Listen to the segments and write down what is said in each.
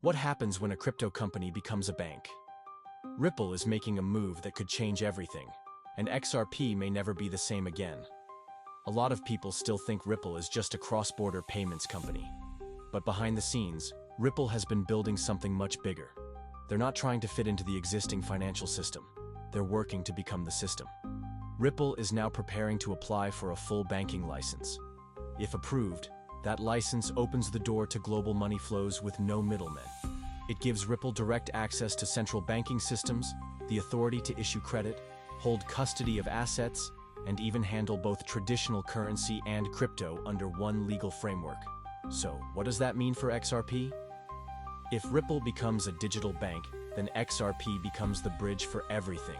What happens when a crypto company becomes a bank? Ripple is making a move that could change everything, and XRP may never be the same again. A lot of people still think Ripple is just a cross-border payments company. But behind the scenes, Ripple has been building something much bigger. They're not trying to fit into the existing financial system. They're working to become the system. Ripple is now preparing to apply for a full banking license. If approved, that license opens the door to global money flows with no middlemen. It gives Ripple direct access to central banking systems, the authority to issue credit, hold custody of assets, and even handle both traditional currency and crypto under one legal framework. So, what does that mean for XRP? If Ripple becomes a digital bank, then XRP becomes the bridge for everything,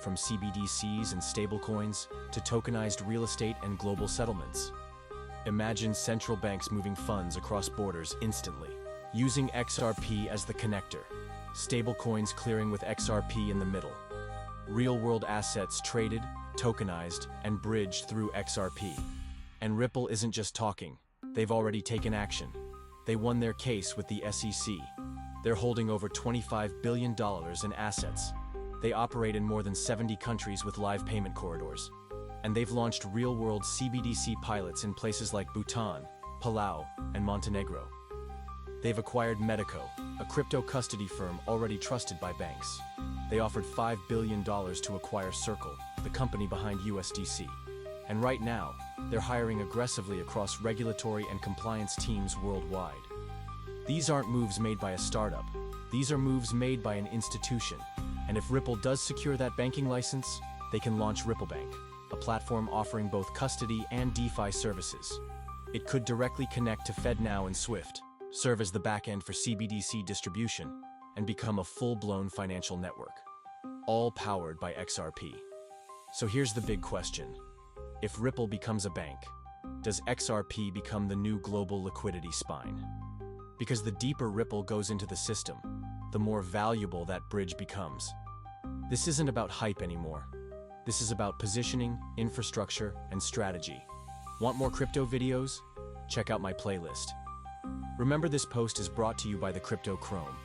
from CBDCs and stablecoins to tokenized real estate and global settlements. Imagine central banks moving funds across borders instantly, using XRP as the connector, stablecoins clearing with XRP in the middle, real-world assets traded, tokenized, and bridged through XRP. And Ripple isn't just talking, they've already taken action. They won their case with the SEC. They're holding over $25 billion in assets. They operate in more than 70 countries with live payment corridors. And they've launched real-world CBDC pilots in places like Bhutan, Palau, and Montenegro. They've acquired Medico, a crypto custody firm already trusted by banks. They offered $5 billion to acquire Circle, the company behind USDC. And right now, they're hiring aggressively across regulatory and compliance teams worldwide. These aren't moves made by a startup. These are moves made by an institution. And if Ripple does secure that banking license, they can launch Ripple Bank, a platform offering both custody and DeFi services. It could directly connect to FedNow and SWIFT, serve as the backend for CBDC distribution, and become a full-blown financial network, all powered by XRP. So here's the big question. If Ripple becomes a bank, does XRP become the new global liquidity spine? Because the deeper Ripple goes into the system, the more valuable that bridge becomes. This isn't about hype anymore. This is about positioning, infrastructure, and strategy. Want more crypto videos? Check out my playlist. Remember, this post is brought to you by the Crypto Chrome.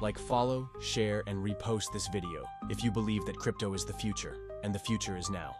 Like, follow, share, and repost this video if you believe that crypto is the future, and the future is now.